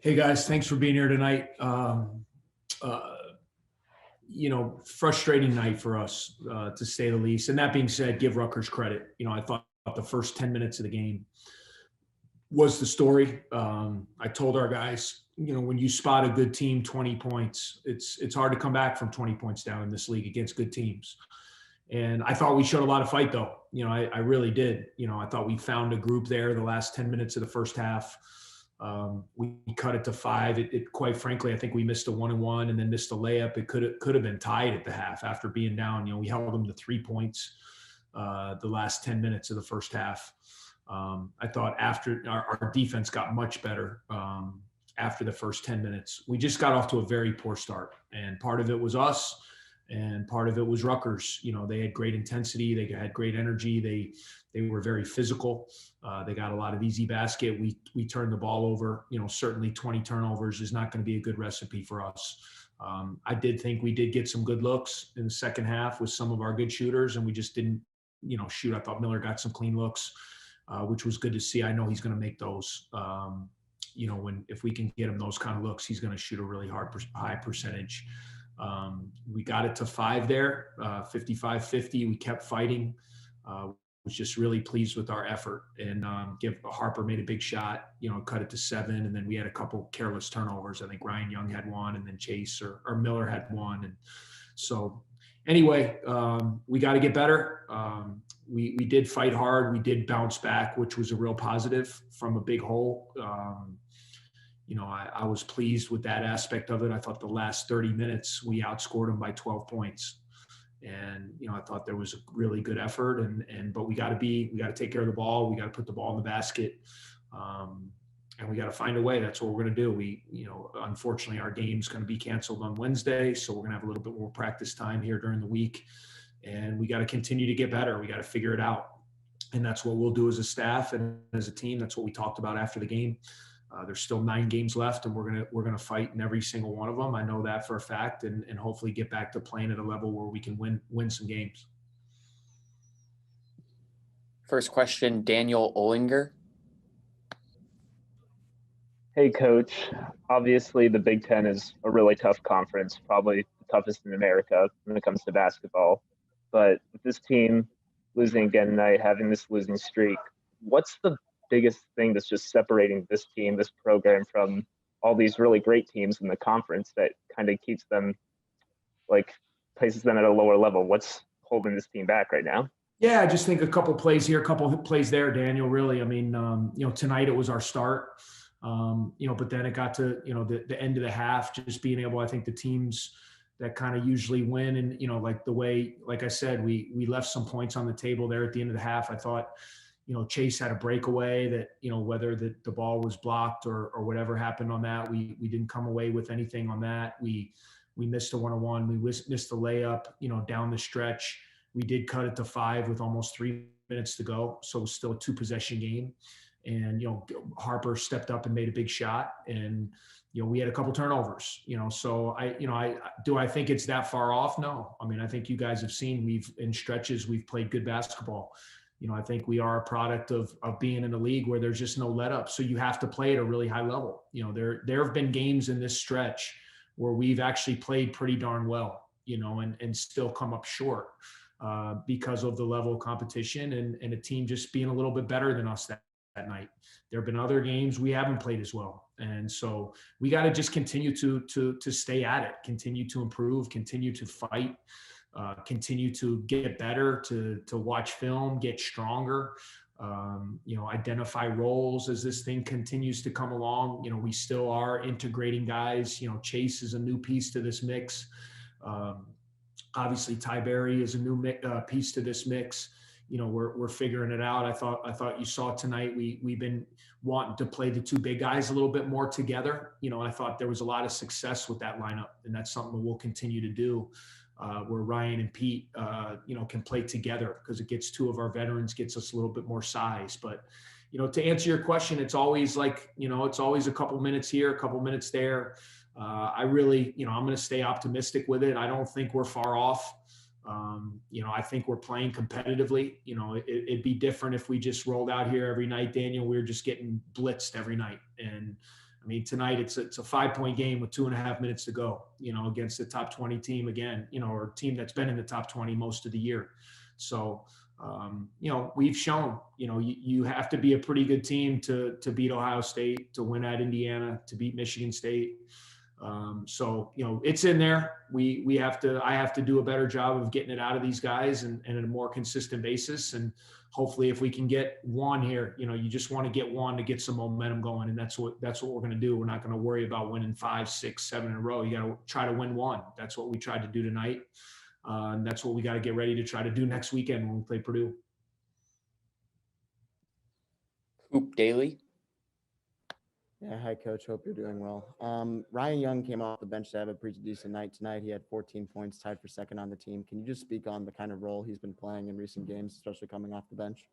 Hey guys, thanks for being here tonight. Uh, Frustrating night for us, to say the least. And that being said, give Rutgers credit. I thought the first 10 minutes of the game was the story. I told our guys, when you spot a good team, 20 points, it's hard to come back from 20 points down in this league against good teams. And I thought we showed a lot of fight, though. I really did. I thought we found a group there the last 10 minutes of the first half. We cut it to 5. It quite frankly, I think we missed a 1-and-1 and then missed a layup. It could have been tied at the half after being down. We held them to 3 points the last 10 minutes of the first half. I thought after our defense got much better after the first 10 minutes. We just got off to a very poor start, and part of it was us. And part of it was Rutgers. They had great intensity. They had great energy. They were very physical. They got a lot of easy basket. We turned the ball over. Certainly 20 turnovers is not going to be a good recipe for us. I did think we did get some good looks in the second half with some of our good shooters, and we just didn't, shoot. I thought Miller got some clean looks, which was good to see. I know he's going to make those. If we can get him those kind of looks, he's going to shoot a really high percentage. We got it to 5 there, 55-50. We kept fighting. Was just really pleased with our effort. And Harper made a big shot, cut it to 7. And then we had a couple careless turnovers. I think Ryan Young had one, and then Chase or Miller had one. And so anyway, we got to get better. We did fight hard. We did bounce back, which was a real positive from a big hole. I was pleased with that aspect of it. I thought the last 30 minutes, we outscored them by 12 points. And, I thought there was a really good effort but we got to take care of the ball. We got to put the ball in the basket. And we got to find a way. That's what we're going to do. Unfortunately our game's going to be canceled on Wednesday. So we're going to have a little bit more practice time here during the week, and we got to continue to get better. We got to figure it out. And that's what we'll do as a staff and as a team. That's what we talked about after the game. There's still 9 games left, and we're gonna fight in every single one of them. I know that for a fact, and hopefully get back to playing at a level where we can win some games. First question, Daniel Olinger. Hey, Coach. Obviously, the Big Ten is a really tough conference, probably the toughest in America when it comes to basketball. But with this team losing again tonight, having this losing streak, what's the biggest thing that's just separating this team, this program, from all these really great teams in the conference that kind of keeps them, places them at a lower level? What's holding this team back right now? Yeah, I just think a couple plays here, a couple plays there, Daniel, really. I mean, tonight it was our start, but then it got to, the end of the half, just being able, I think the teams that kind of usually win, and, like I said, we left some points on the table there at the end of the half. I thought, Chase had a breakaway that, whether the ball was blocked or whatever happened on that, we didn't come away with anything on that. We missed a 1-on-1. We missed the layup, down the stretch. We did cut it to 5 with almost 3 minutes to go. So it was still a 2-possession game. And, Harper stepped up and made a big shot. And, we had a couple turnovers, so I think it's that far off? No. I mean, I think you guys have seen in stretches, we've played good basketball. I think we are a product of being in a league where there's just no let up. So you have to play at a really high level. There have been games in this stretch where we've actually played pretty darn well, and still come up short because of the level of competition and a team just being a little bit better than us that night. There have been other games we haven't played as well. And so we got to just continue to stay at it, continue to improve, continue to fight. Continue to get better, to watch film, get stronger, identify roles as this thing continues to come along. We still are integrating guys. Chase is a new piece to this mix. Obviously, Ty Berry is a new piece to this mix. We're figuring it out. I thought you saw tonight, we've been wanting to play the 2 big guys a little bit more together. I thought there was a lot of success with that lineup, and that's something that we'll continue to do. Where Ryan and Pete, can play together, because it gets 2 of our veterans, gets us a little bit more size. But, to answer your question, it's always it's always a couple minutes here, a couple minutes there. I really, I'm going to stay optimistic with it. I don't think we're far off. I think we're playing competitively. It'd be different if we just rolled out here every night, Daniel. We were just getting blitzed every night. And I mean, tonight it's a 5-point game with 2.5 minutes to go, against the top 20 team again, or a team that's been in the top 20 most of the year. So, we've shown, you have to be a pretty good team to beat Ohio State, to win at Indiana, to beat Michigan State. So, it's in there. I have to do a better job of getting it out of these guys and at a more consistent basis. And hopefully if we can get one here, you just want to get one to get some momentum going. And that's what we're going to do. We're not going to worry about winning 5, 6, 7 in a row. You got to try to win one. That's what we tried to do tonight. And that's what we got to get ready to try to do next weekend when we play Purdue. Hoop Daily. Yeah, hi, Coach. Hope you're doing well. Ryan Young came off the bench to have a pretty decent night tonight. He had 14 points, tied for second on the team. Can you just speak on the kind of role he's been playing in recent games, especially coming off the bench?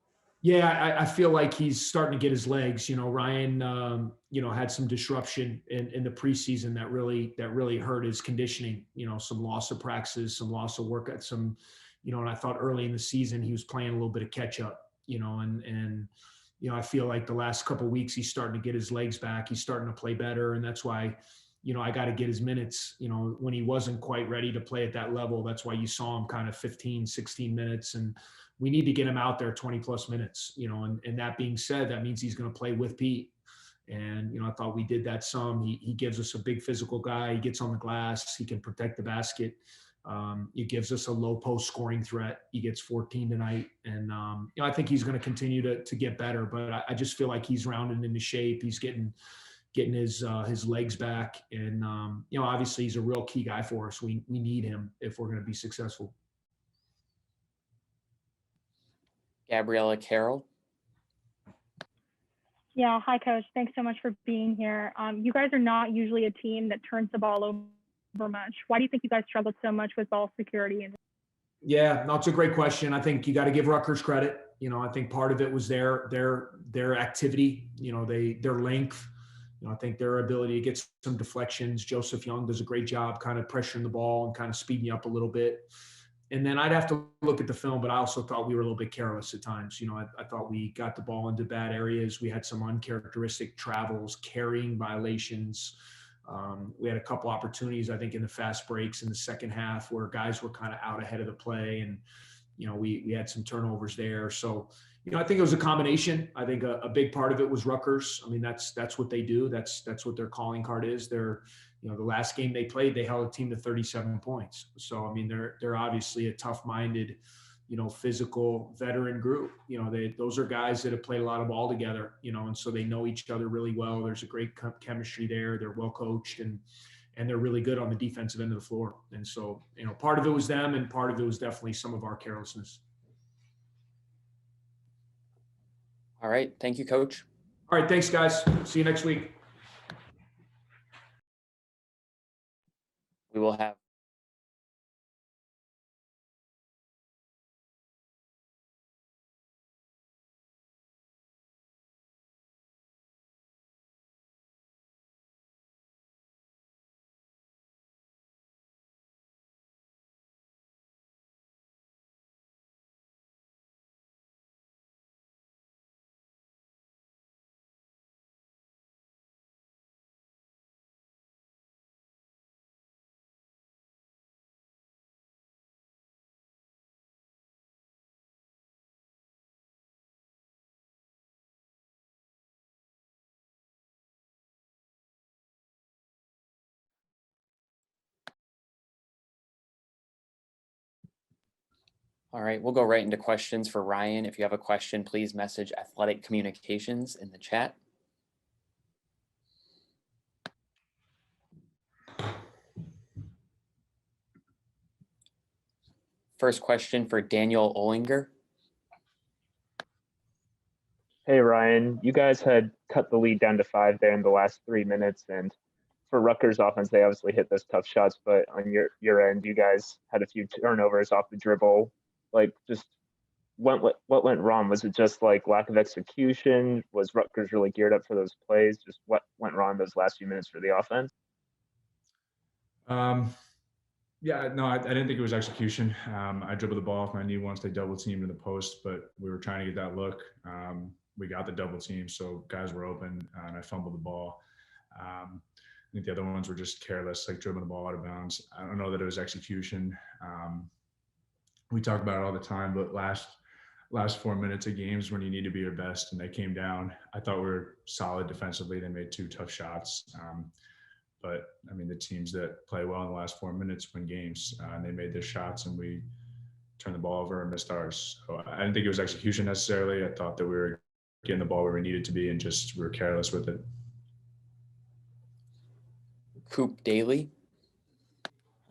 Yeah, I feel like he's starting to get his legs. Ryan, had some disruption in the preseason that really hurt his conditioning. Some loss of practices, some loss of work at some, and I thought early in the season he was playing a little bit of catch up. And I feel like the last couple of weeks he's starting to get his legs back. He's starting to play better, and that's why, I got to get his minutes. When he wasn't quite ready to play at that level, that's why you saw him kind of 15, 16 minutes, and we need to get him out there 20 plus minutes. And that being said, that means he's going to play with Pete. And I thought we did that some. He gives us a big physical guy. He gets on the glass. He can protect the basket. He gives us a low post scoring threat. He gets 14 tonight. And, I think he's going to continue to get better, but I just feel like he's rounding into shape. He's getting his legs back. And, obviously he's a real key guy for us. We need him if we're going to be successful. Gabriella Carroll. Yeah, hi, Coach. Thanks so much for being here. You guys are not usually a team that turns the ball over much. Why do you think you guys struggled so much with ball security? Yeah, that's a great question. I think you got to give Rutgers credit. I think part of it was their activity, their length. I think their ability to get some deflections. Joseph Young does a great job kind of pressuring the ball and kind of speeding you up a little bit. And then I'd have to look at the film, but I also thought we were a little bit careless at times. I thought we got the ball into bad areas. We had some uncharacteristic travels, carrying violations. We had a couple opportunities, I think, in the fast breaks in the second half where guys were kind of out ahead of the play. And, we had some turnovers there. So, I think it was a combination. I think a big part of it was Rutgers. I mean, that's what they do. That's what their calling card is. They're, the last game they played, they held a team to 37 points. So, I mean, they're obviously a tough-minded, physical veteran group. Those are guys that have played a lot of ball together, and so they know each other really well. There's a great chemistry there. They're well coached and they're really good on the defensive end of the floor. And so, part of it was them and part of it was definitely some of our carelessness. All right. Thank you, Coach. All right. Thanks, guys. See you next week. We will have All right, we'll go right into questions for Ryan. If you have a question, please message Athletic Communications in the chat. First question for Daniel Olinger. Hey, Ryan, you guys had cut the lead down to 5 there in the last 3 minutes. And for Rutgers offense, they obviously hit those tough shots. But on your end, you guys had a few turnovers off the dribble. Like, just what went wrong? Was it just like lack of execution? Was Rutgers really geared up for those plays? Just what went wrong those last few minutes for the offense? Yeah, no, I didn't think it was execution. I dribbled the ball off my knee once they double teamed in the post, but we were trying to get that look. We got the double team, so guys were open, and I fumbled the ball. I think the other ones were just careless, like dribbling the ball out of bounds. I don't know that it was execution. We talk about it all the time, but last 4 minutes of games when you need to be your best, and they came down. I thought we were solid defensively. They made 2 tough shots. But I mean, the teams that play well in the last 4 minutes win games, and they made their shots, and we turned the ball over and missed ours. So I didn't think it was execution necessarily. I thought that we were getting the ball where we needed to be, and just we were careless with it. Coop Daly.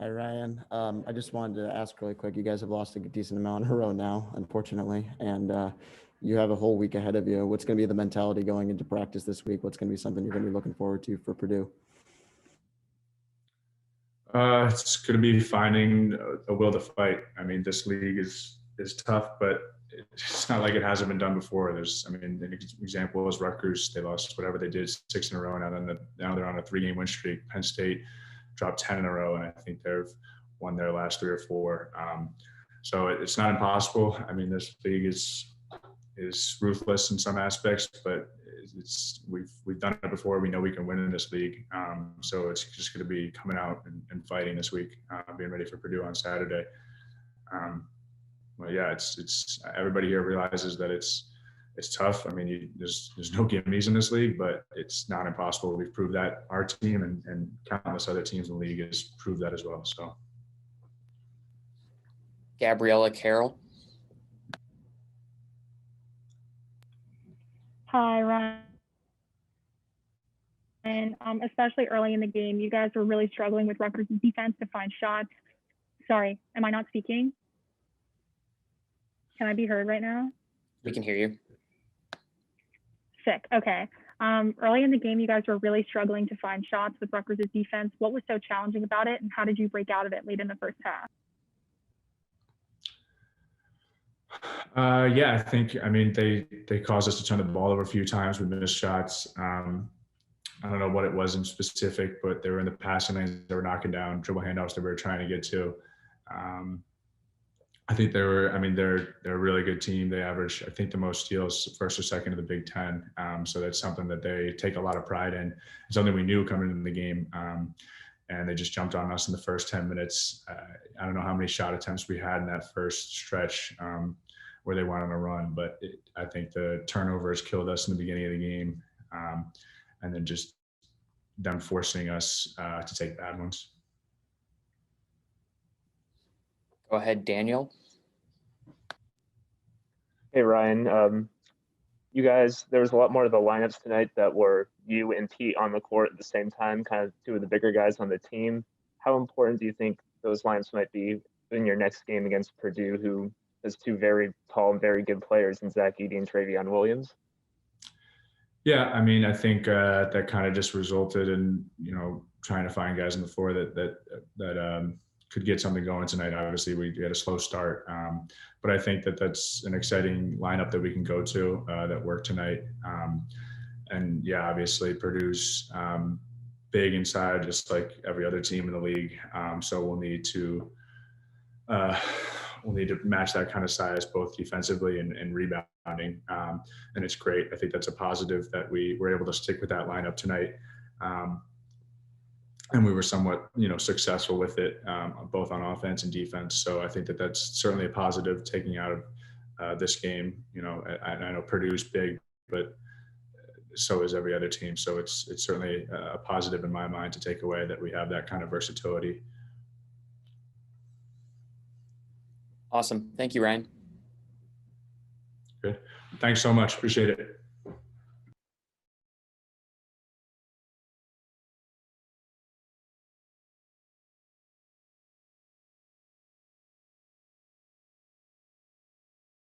Hi, Ryan. I just wanted to ask really quick. You guys have lost a decent amount in a row now, unfortunately, and you have a whole week ahead of you. What's going to be the mentality going into practice this week? What's going to be something you're going to be looking forward to for Purdue? It's going to be finding a will to fight. I mean, this league is tough, but it's not like it hasn't been done before. An example is Rutgers. They lost whatever they did 6 in a row, and now they're on a 3-game win streak. Penn State dropped 10 in a row, and I think they've won their last 3 or 4. So it's not impossible. I mean, this league is ruthless in some aspects, but we've done it before. We know we can win in this league. So it's just going to be coming out and fighting this week, being ready for Purdue on Saturday. Well, yeah, it's everybody here realizes that it's tough. I mean, there's no gimmies in this league, but it's not impossible. We've proved that. Our team and countless other teams in the league has proved that as well. So, Gabriella Carroll. Hi, Ryan. And especially early in the game, you guys were really struggling with Rutgers' defense to find shots. Sorry, am I not speaking? Can I be heard right now? We can hear you. Sick. Okay. Early in the game, you guys were really struggling to find shots with Rutgers' defense. What was so challenging about it, and how did you break out of it late in the first half? Yeah, I think, I mean, they caused us to turn the ball over a few times. We missed shots. I don't know what it was in specific, but they were in the passing lanes. They were knocking down dribble handoffs that we were trying to get to. I think they're a really good team. They average, I think, the most steals, first or second in the Big Ten. So that's something that they take a lot of pride in. It's something we knew coming into the game. And they just jumped on us in the first 10 minutes. I don't know how many shot attempts we had in that first stretch where they went on a run, but I think the turnovers killed us in the beginning of the game. And then just them forcing us to take bad ones. Go ahead, Daniel. Hey, Ryan. You guys, there was a lot more of the lineups tonight that were you and Pete on the court at the same time, kind of 2 of the bigger guys on the team. How important do you think those lineups might be in your next game against Purdue, who has 2 very tall and very good players in Zach Edey and Travion Williams? Yeah, I mean, I think that kind of just resulted in, trying to find guys on the floor that could get something going tonight. Obviously, we had a slow start, but I think that that's an exciting lineup that we can go to that worked tonight. And yeah, obviously Purdue's big inside, just like every other team in the league. So we'll need to match that kind of size, both defensively and rebounding. And it's great. I think that's a positive that we were able to stick with that lineup tonight. And we were somewhat, successful with it, both on offense and defense. So I think that that's certainly a positive taking out of this game. I know Purdue's big, but so is every other team. So it's certainly a positive in my mind to take away that we have that kind of versatility. Awesome. Thank you, Ryan. Good. Thanks so much. Appreciate it.